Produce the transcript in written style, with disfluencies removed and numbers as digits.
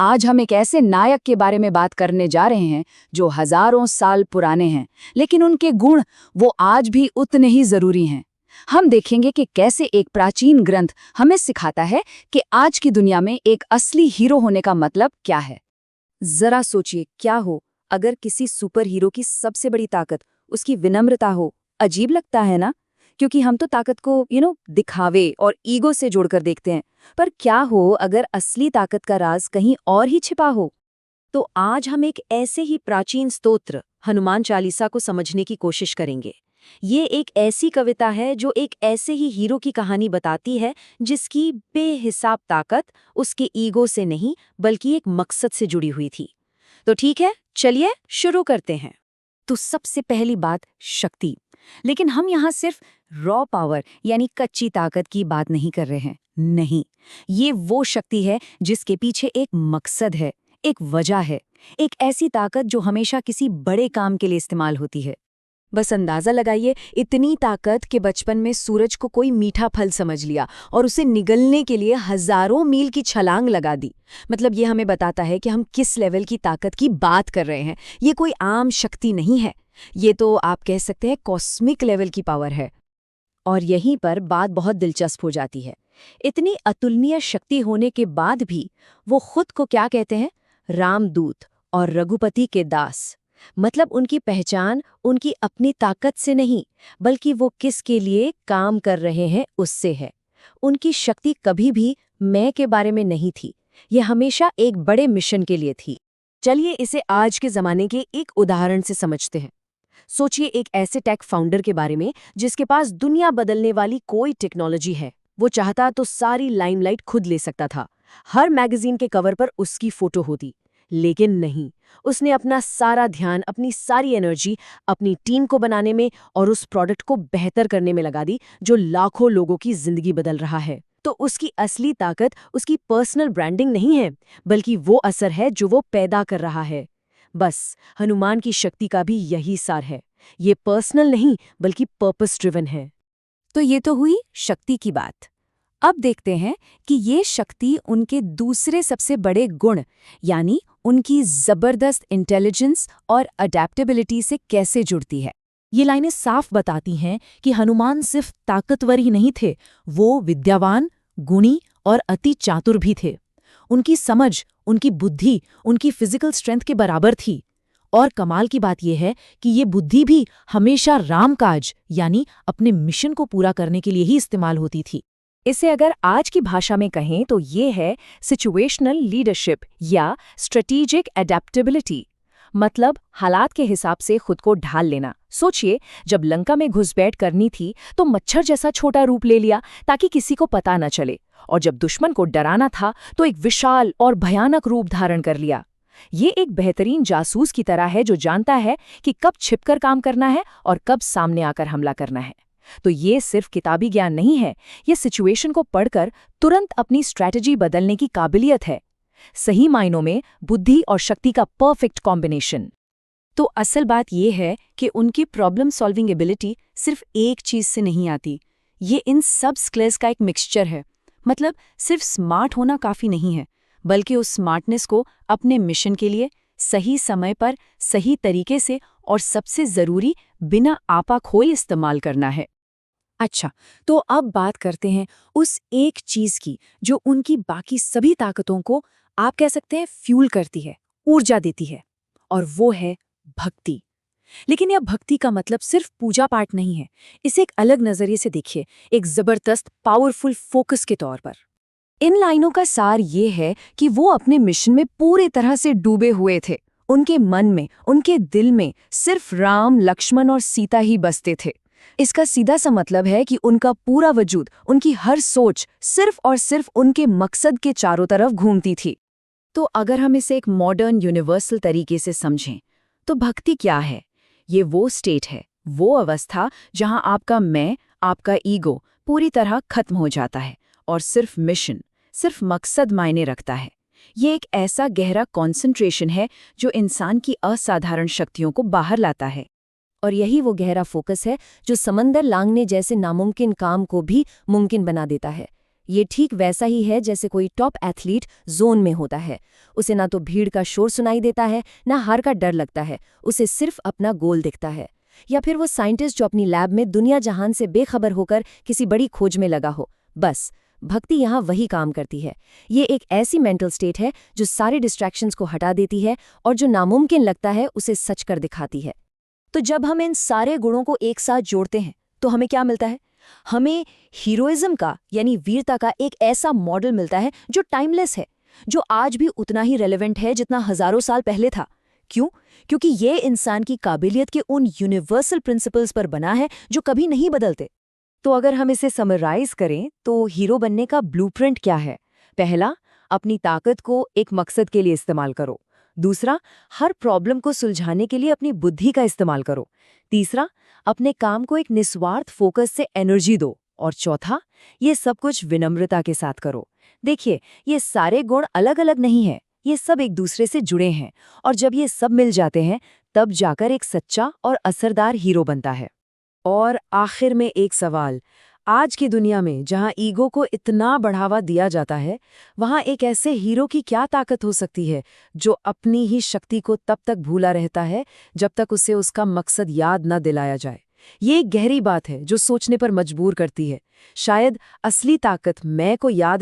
आज हम एक ऐसे नायक के बारे में बात करने जा रहे हैं जो हजारों साल पुराने हैं, लेकिन उनके गुण वो आज भी उतने ही जरूरी हैं। हम देखेंगे कि कैसे एक प्राचीन ग्रंथ हमें सिखाता है कि आज की दुनिया में एक असली हीरो होने का मतलब क्या है। जरा सोचिए, क्या हो अगर किसी सुपर हीरो की सबसे बड़ी ताकत उसकी विनम्रता हो। अजीब लगता है ना, क्योंकि हम तो ताकत को दिखावे और ईगो से जोड़कर देखते हैं। पर क्या हो अगर असली ताकत का राज कहीं और ही छिपा हो। तो आज हम एक ऐसे ही प्राचीन स्तोत्र हनुमान चालीसा को समझने की कोशिश करेंगे। ये एक ऐसी कविता है जो एक ऐसे ही हीरो की कहानी बताती है जिसकी बेहिसाब ताकत उसके ईगो से नहीं बल्कि एक मकसद से जुड़ी हुई थी। तो ठीक है, चलिए शुरू करते हैं। तो सबसे पहली बात, शक्ति। लेकिन हम यहाँ सिर्फ रॉ पावर यानी कच्ची ताकत की बात नहीं कर रहे हैं। नहीं, ये वो शक्ति है जिसके पीछे एक मकसद है, एक वजह है, एक ऐसी ताकत जो हमेशा किसी बड़े काम के लिए इस्तेमाल होती है। बस अंदाजा लगाइए, इतनी ताकत कि बचपन में सूरज को कोई मीठा फल समझ लिया और उसे निगलने के लिए हजारों मील की छलांग लगा दी। मतलब ये हमें बताता है कि हम किस लेवल की ताकत की बात कर रहे हैं। ये कोई आम शक्ति नहीं है, ये तो आप कह सकते हैं कॉस्मिक लेवल की पावर है। और यहीं पर बात बहुत दिलचस्प हो जाती है। इतनी अतुलनीय शक्ति होने के बाद भी वो खुद को क्या कहते हैं? रामदूत और रघुपति के दास। मतलब उनकी पहचान उनकी अपनी ताकत से नहीं, बल्कि वो किसके लिए काम कर रहे हैं उससे है। उनकी शक्ति कभी भी मैं के बारे में नहीं थी, ये हमेशा एक बड़े मिशन के लिए थी। चलिए इसे आज के ज़माने के एक उदाहरण से समझते हैं। सोचिए एक ऐसे टेक फाउंडर के बारे में जिसके पास दुनिया बदलने वाली कोई टेक्नोलॉजी है। वो चाहता तो सारी लाइमलाइट खुद ले सकता था, हर मैगजीन के कवर पर उसकी फोटो होती। लेकिन नहीं, उसने अपना सारा ध्यान, अपनी सारी एनर्जी अपनी टीम को बनाने में और उस प्रोडक्ट को बेहतर करने में लगा दी जो लाखों लोगों की जिंदगी बदल रहा है। तो उसकी असली ताकत उसकी पर्सनल ब्रांडिंग नहीं है, बल्कि वो असर है जो वो पैदा कर रहा है। बस हनुमान की शक्ति का भी यही सार है। ये पर्सनल नहीं बल्कि पर्पस ड्रिवन है। तो ये तो हुई शक्ति की बात। अब देखते हैं कि ये शक्ति उनके दूसरे सबसे बड़े गुण यानी उनकी जबरदस्त इंटेलिजेंस और अडेप्टेबिलिटी से कैसे जुड़ती है। ये लाइनें साफ बताती हैं कि हनुमान सिर्फ ताकतवर ही नहीं थे, वो विद्यावान, गुणी और अति चातुर भी थे। उनकी समझ, उनकी बुद्धि, उनकी फिजिकल स्ट्रेंथ के बराबर थी। और कमाल की बात यह है कि ये बुद्धि भी हमेशा रामकाज यानी अपने मिशन को पूरा करने के लिए ही इस्तेमाल होती थी। इसे अगर आज की भाषा में कहें तो ये है सिचुएशनल लीडरशिप या स्ट्रेटेजिक एडेप्टेबिलिटी। मतलब हालात के हिसाब से खुद को ढाल लेना। सोचिए, जब लंका में घुसपैठ करनी थी तो मच्छर जैसा छोटा रूप ले लिया ताकि किसी को पता न चले, और जब दुश्मन को डराना था तो एक विशाल और भयानक रूप धारण कर लिया। ये एक बेहतरीन जासूस की तरह है जो जानता है कि कब छिपकर काम करना है और कब सामने आकर हमला करना है। तो ये सिर्फ किताबी ज्ञान नहीं है, ये सिचुएशन को पढ़कर तुरंत अपनी स्ट्रैटेजी बदलने की काबिलियत है। सही मायनों में बुद्धि और शक्ति का परफेक्ट कॉम्बिनेशन। तो असल बात यह है कि उनकी प्रॉब्लम सॉल्विंग एबिलिटी सिर्फ एक चीज से नहीं आती, ये इन सब स्किल्स का एक मिक्सचर है। मतलब सिर्फ स्मार्ट होना काफी नहीं है, बल्कि उस स्मार्टनेस को अपने मिशन के लिए सही समय पर सही तरीके से और सबसे जरूरी बिना आपा खोए इस्तेमाल करना है। अच्छा, तो अब बात करते हैं उस एक चीज की जो उनकी बाकी सभी ताकतों को आप कह सकते हैं फ्यूल करती है, ऊर्जा देती है, और वो है भक्ति। लेकिन यह भक्ति का मतलब सिर्फ पूजा पाठ नहीं है। इसे एक अलग नजरिए से देखिए, एक जबरदस्त पावरफुल फोकस के तौर पर। इन लाइनों का सार ये है कि वो अपने मिशन में पूरी तरह से डूबे हुए थे। उनके मन में, उनके दिल में सिर्फ राम, लक्ष्मण और सीता ही बसते थे। इसका सीधा सा मतलब है कि उनका पूरा वजूद, उनकी हर सोच सिर्फ और सिर्फ उनके मकसद के चारों तरफ घूमती थी। तो अगर हम इसे एक मॉडर्न यूनिवर्सल तरीके से समझें तो भक्ति क्या है? ये वो स्टेट है, वो अवस्था जहां आपका मैं, आपका ईगो पूरी तरह खत्म हो जाता है और सिर्फ मिशन, सिर्फ मकसद मायने रखता है। ये एक ऐसा गहरा कॉन्सेंट्रेशन है जो इंसान की असाधारण शक्तियों को बाहर लाता है। और यही वो गहरा फोकस है जो समंदर लांघने जैसे नामुमकिन काम को भी मुमकिन बना देता है। ये ठीक वैसा ही है जैसे कोई टॉप एथलीट जोन में होता है। उसे ना तो भीड़ का शोर सुनाई देता है, ना हार का डर लगता है, उसे सिर्फ अपना गोल दिखता है। या फिर वो साइंटिस्ट जो अपनी लैब में दुनिया जहान से बेखबर होकर किसी बड़ी खोज में लगा हो। बस भक्ति यहाँ वही काम करती है। ये एक ऐसी मेंटल स्टेट है जो सारे डिस्ट्रैक्शंस को हटा देती है और जो नामुमकिन लगता है उसे सच कर दिखाती है। तो जब हम इन सारे गुणों को एक साथ जोड़ते हैं तो हमें क्या मिलता है? हमें हीरोइज्म का यानी वीरता का एक ऐसा मॉडल मिलता है जो टाइमलेस है, जो आज भी उतना ही रेलेवेंट है जितना हजारों साल पहले था। क्यों? क्योंकि ये इंसान की काबिलियत के उन यूनिवर्सल प्रिंसिपल्स पर बना है जो कभी नहीं बदलते। तो अगर हम इसे समराइज करें तो हीरो बनने का ब्लूप्रिंट क्या है? पहला, अपनी ताकत को एक मकसद के लिए इस्तेमाल करो। दूसरा, हर प्रॉब्लम को सुलझाने के लिए अपनी बुद्धि का इस्तेमाल करो। तीसरा, अपने काम को एक निस्वार्थ फोकस से एनर्जी दो। और चौथा, ये सब कुछ विनम्रता के साथ करो। देखिए, ये सारे गुण अलग अलग नहीं हैं, ये सब एक दूसरे से जुड़े हैं, और जब ये सब मिल जाते हैं तब जाकर एक सच्चा और असरदार हीरो बनता है। और आखिर में एक सवाल, आज की दुनिया में जहां ईगो को इतना बढ़ावा दिया जाता है, वहां एक ऐसे हीरो की क्या ताकत हो सकती है जो अपनी ही शक्ति को तब तक भूला रहता है जब तक उसे उसका मकसद याद न दिलाया जाए? ये एक गहरी बात है जो सोचने पर मजबूर करती है। शायद असली ताकत मैं को याद